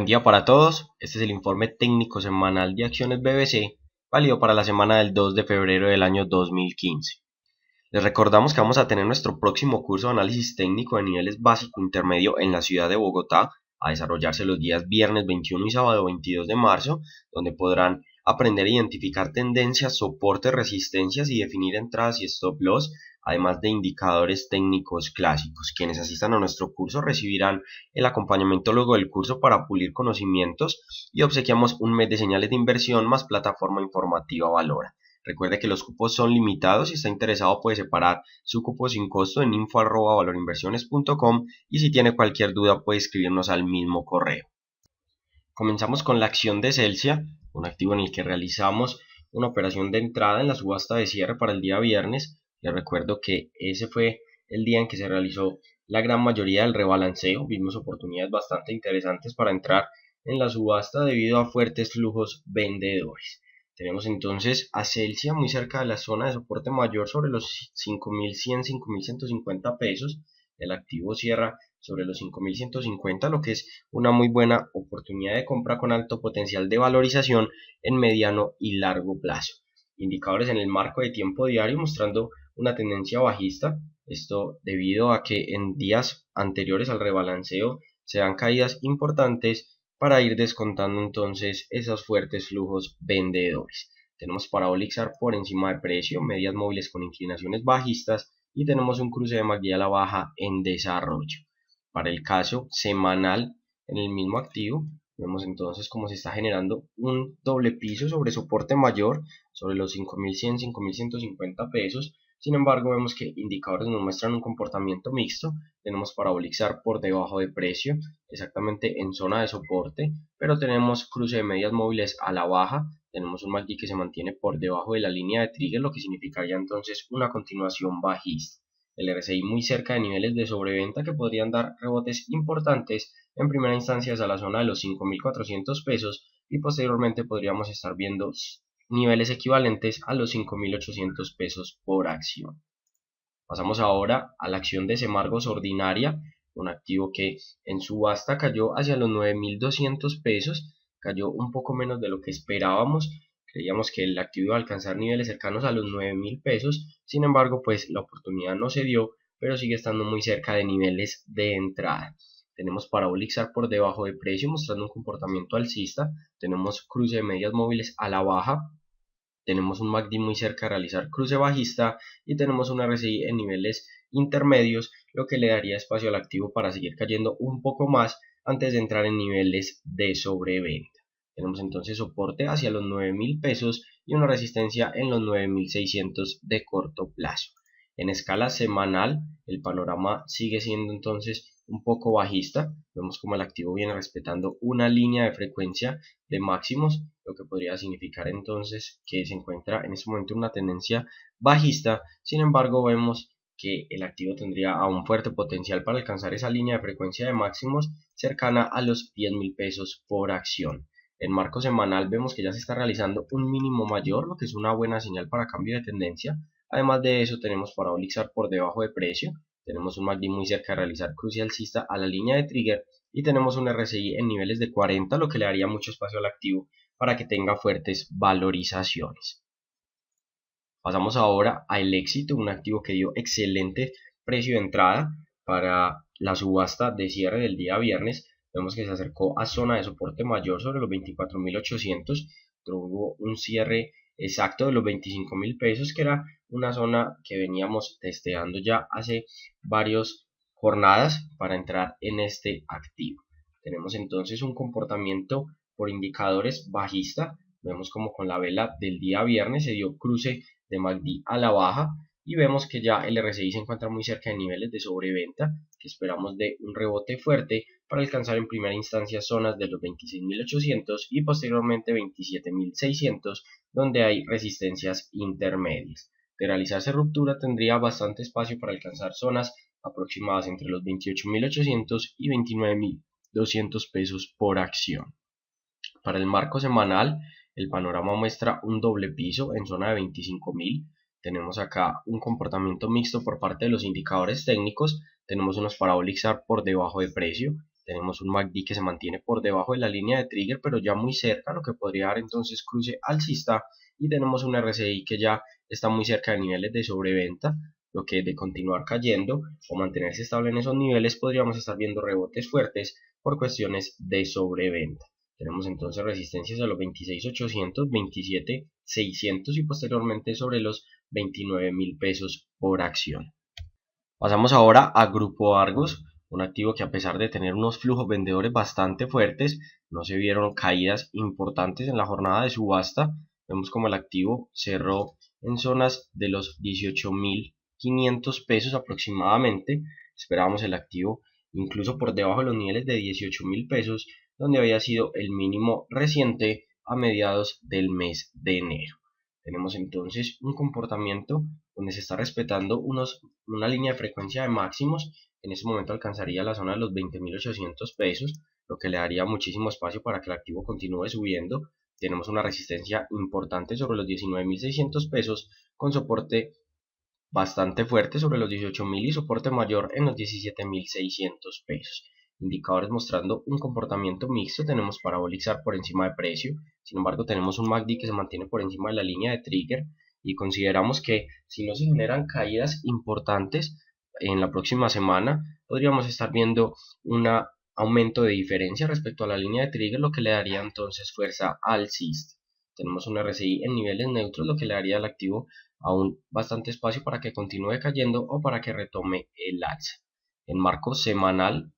día para todos, este es el informe técnico semanal de acciones BBC, válido para la semana del 2 de febrero del año 2015. Les recordamos que vamos a tener nuestro próximo curso de análisis técnico de niveles básico e intermedio en la ciudad de Bogotá, a desarrollarse los días viernes 21 y sábado 22 de marzo, donde podrán aprender a identificar tendencias, soportes, resistencias y definir entradas y stop loss, además de indicadores técnicos clásicos. Quienes asistan a nuestro curso recibirán el acompañamiento luego del curso para pulir conocimientos y obsequiamos un mes de señales de inversión más plataforma informativa Valora. Recuerde que los cupos son limitados. Si está interesado puede separar su cupo sin costo en info@valorinversiones.com y si tiene cualquier duda puede escribirnos al mismo correo. Comenzamos con la acción de Celsia, un activo en el que realizamos una operación de entrada en la subasta de cierre para el día viernes. Les recuerdo que ese fue el día en que se realizó la gran mayoría del rebalanceo. Vimos oportunidades bastante interesantes para entrar en la subasta debido a fuertes flujos vendedores. Tenemos entonces a Celsia muy cerca de la zona de soporte mayor sobre los 5.100, 5.150 pesos. El activo cierra sobre los 5.150, lo que es una muy buena oportunidad de compra con alto potencial de valorización en mediano y largo plazo. Indicadores en el marco de tiempo diario mostrando una tendencia bajista, esto debido a que en días anteriores al rebalanceo se dan caídas importantes para ir descontando entonces esos fuertes flujos vendedores. Tenemos parabólica por encima de precio, medias móviles con inclinaciones bajistas y tenemos un cruce de MACD a la baja en desarrollo. Para el caso semanal en el mismo activo, vemos entonces cómo se está generando un doble piso sobre soporte mayor, sobre los 5.100, 5.150 pesos. Sin embargo, vemos que indicadores nos muestran un comportamiento mixto. Tenemos parabólica por debajo de precio, exactamente en zona de soporte, pero tenemos cruce de medias móviles a la baja. Tenemos un MACD que se mantiene por debajo de la línea de trigger, lo que significaría entonces una continuación bajista. El RSI muy cerca de niveles de sobreventa que podrían dar rebotes importantes en primera instancia a la zona de los 5.400 pesos y posteriormente podríamos estar viendo niveles equivalentes a los 5.800 pesos por acción. Pasamos ahora a la acción de Semargos ordinaria, un activo que en subasta cayó hacia los 9.200 pesos, cayó un poco menos de lo que esperábamos. Creíamos que el activo iba a alcanzar niveles cercanos a los 9.000 pesos, sin embargo pues la oportunidad no se dio, pero sigue estando muy cerca de niveles de entrada. Tenemos parabólica por debajo de precio mostrando un comportamiento alcista, tenemos cruce de medias móviles a la baja, tenemos un MACD muy cerca de realizar cruce bajista y tenemos un RSI en niveles intermedios, lo que le daría espacio al activo para seguir cayendo un poco más antes de entrar en niveles de sobreventa. Tenemos entonces soporte hacia los 9.000 pesos y una resistencia en los 9.600 de corto plazo. En escala semanal, el panorama sigue siendo entonces un poco bajista. Vemos como el activo viene respetando una línea de frecuencia de máximos, lo que podría significar entonces que se encuentra en este momento una tendencia bajista. Sin embargo, vemos que el activo tendría aún fuerte potencial para alcanzar esa línea de frecuencia de máximos cercana a los 10.000 pesos por acción. En marco semanal vemos que ya se está realizando un mínimo mayor, lo que es una buena señal para cambio de tendencia. Además de eso tenemos parabólica por debajo de precio, tenemos un MACD muy cerca de realizar cruce alcista a la línea de trigger y tenemos un RSI en niveles de 40, lo que le daría mucho espacio al activo para que tenga fuertes valorizaciones. Pasamos ahora al Éxito, un activo que dio excelente precio de entrada para la subasta de cierre del día viernes. Vemos que se acercó a zona de soporte mayor sobre los 24.800, tuvo un cierre exacto de los 25.000 pesos, que era una zona que veníamos testeando ya hace varias jornadas para entrar en este activo. Tenemos entonces un comportamiento por indicadores bajista. Vemos como con la vela del día viernes se dio cruce de MACD a la baja y vemos que ya el RSI se encuentra muy cerca de niveles de sobreventa, que esperamos de un rebote fuerte para alcanzar en primera instancia zonas de los 26.800 y posteriormente 27.600, donde hay resistencias intermedias. De realizarse ruptura tendría bastante espacio para alcanzar zonas aproximadas entre los 28.800 y 29.200 pesos por acción. Para el marco semanal, el panorama muestra un doble piso en zona de 25.000. Tenemos acá un comportamiento mixto por parte de los indicadores técnicos. Tenemos unos parabólicos por debajo de precio. tenemos un MACD que se mantiene por debajo de la línea de trigger, pero ya muy cerca, lo que podría dar entonces cruce alcista, y tenemos un RSI que ya está muy cerca de niveles de sobreventa, lo que de continuar cayendo o mantenerse estable en esos niveles podríamos estar viendo rebotes fuertes por cuestiones de sobreventa. Tenemos entonces resistencias a los 26.800, 27.600 y posteriormente sobre los 29.000 pesos por acción. Pasamos ahora a Grupo Argos, un activo que a pesar de tener unos flujos vendedores bastante fuertes, no se vieron caídas importantes en la jornada de subasta. Vemos como el activo cerró en zonas de los 18.500 pesos aproximadamente. Esperábamos el activo incluso por debajo de los niveles de 18.000 pesos, donde había sido el mínimo reciente a mediados del mes de enero. Tenemos entonces un comportamiento donde se está respetando una línea de frecuencia de máximos. En este momento alcanzaría la zona de los 20.800 pesos, lo que le daría muchísimo espacio para que el activo continúe subiendo. Tenemos una resistencia importante sobre los 19.600 pesos, con soporte bastante fuerte sobre los 18.000 y soporte mayor en los 17.600 pesos. Indicadores mostrando un comportamiento mixto. Tenemos Parabolic SAR por encima de precio, sin embargo tenemos un MACD que se mantiene por encima de la línea de trigger, y consideramos que si no se generan caídas importantes en la próxima semana, podríamos estar viendo un aumento de diferencia respecto a la línea de trigger, lo que le daría entonces fuerza alcista. Tenemos un RSI en niveles neutros, lo que le daría al activo aún bastante espacio para que continúe cayendo o para que retome el alza. En marco semanal,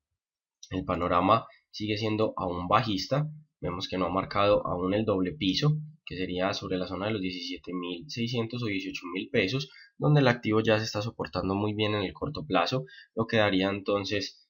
el panorama sigue siendo aún bajista. Vemos que no ha marcado aún el doble piso, que sería sobre la zona de los 17.600 o 18.000 pesos, donde el activo ya se está soportando muy bien en el corto plazo, lo que daría entonces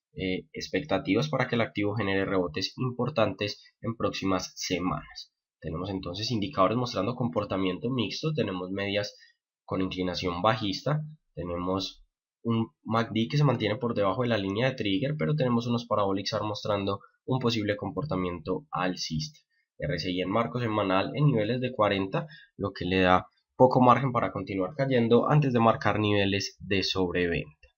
expectativas para que el activo genere rebotes importantes en próximas semanas. Tenemos entonces indicadores mostrando comportamiento mixto. Tenemos medias con inclinación bajista, tenemos un MACD que se mantiene por debajo de la línea de trigger, pero tenemos unos Parabolic SAR mostrando un posible comportamiento alcista. RSI en marco semanal en niveles de 40, lo que le da poco margen para continuar cayendo antes de marcar niveles de sobreventa.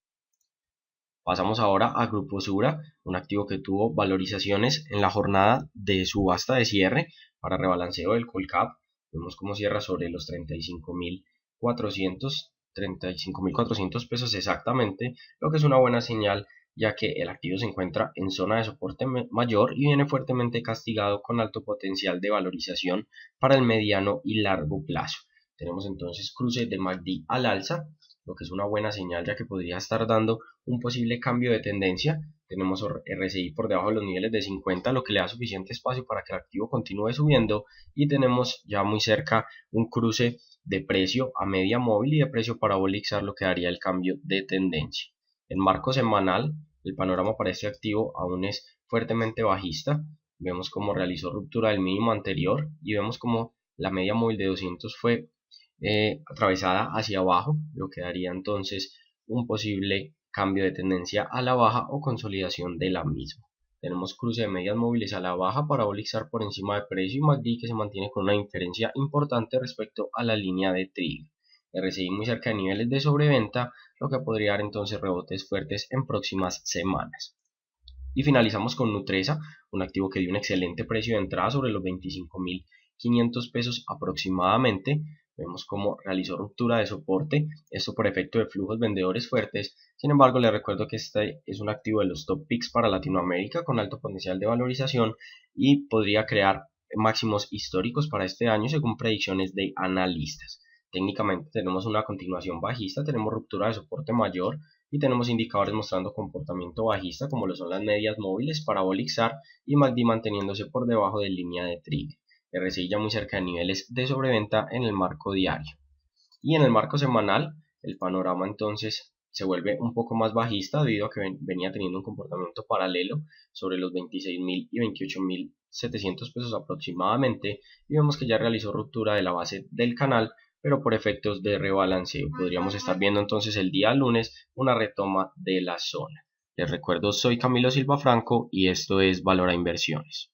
Pasamos ahora a Grupo Sura, un activo que tuvo valorizaciones en la jornada de subasta de cierre para rebalanceo del Colcap. Vemos cómo cierra sobre los 35.400 pesos exactamente, lo que es una buena señal, ya que el activo se encuentra en zona de soporte mayor y viene fuertemente castigado con alto potencial de valorización para el mediano y largo plazo. Tenemos entonces cruce de MACD al alza, lo que es una buena señal, ya que podría estar dando un posible cambio de tendencia. Tenemos RSI por debajo de los niveles de 50, lo que le da suficiente espacio para que el activo continúe subiendo, y tenemos ya muy cerca un cruce de precio a media móvil y de precio Parabolic SAR, lo que daría el cambio de tendencia. En marco semanal, el panorama para este activo aún es fuertemente bajista. Vemos cómo realizó ruptura del mínimo anterior y vemos cómo la media móvil de 200 fue atravesada hacia abajo, lo que daría entonces un posible cambio de tendencia a la baja o consolidación de la misma. Tenemos cruce de medias móviles a la baja, Parabolic SAR por encima de precio y MACD que se mantiene con una diferencia importante respecto a la línea de trigger. RSI muy cerca de niveles de sobreventa, lo que podría dar entonces rebotes fuertes en próximas semanas. Y finalizamos con Nutresa, un activo que dio un excelente precio de entrada sobre los 25.500 pesos aproximadamente. Vemos cómo realizó ruptura de soporte, esto por efecto de flujos vendedores fuertes. Sin embargo, les recuerdo que este es un activo de los top picks para Latinoamérica con alto potencial de valorización y podría crear máximos históricos para este año según predicciones de analistas. Técnicamente tenemos una continuación bajista, tenemos ruptura de soporte mayor y tenemos indicadores mostrando comportamiento bajista como lo son las medias móviles, Parabolic SAR y MACD manteniéndose por debajo de línea de trigger. RSI ya muy cerca de niveles de sobreventa en el marco diario. Y en el marco semanal, el panorama entonces se vuelve un poco más bajista debido a que venía teniendo un comportamiento paralelo sobre los 26.000 y 28.700 pesos aproximadamente, y vemos que ya realizó ruptura de la base del canal, pero por efectos de rebalanceo. Podríamos estar viendo entonces el día lunes una retoma de la zona. Les recuerdo, soy Camilo Silva Franco y esto es Valora Inversiones.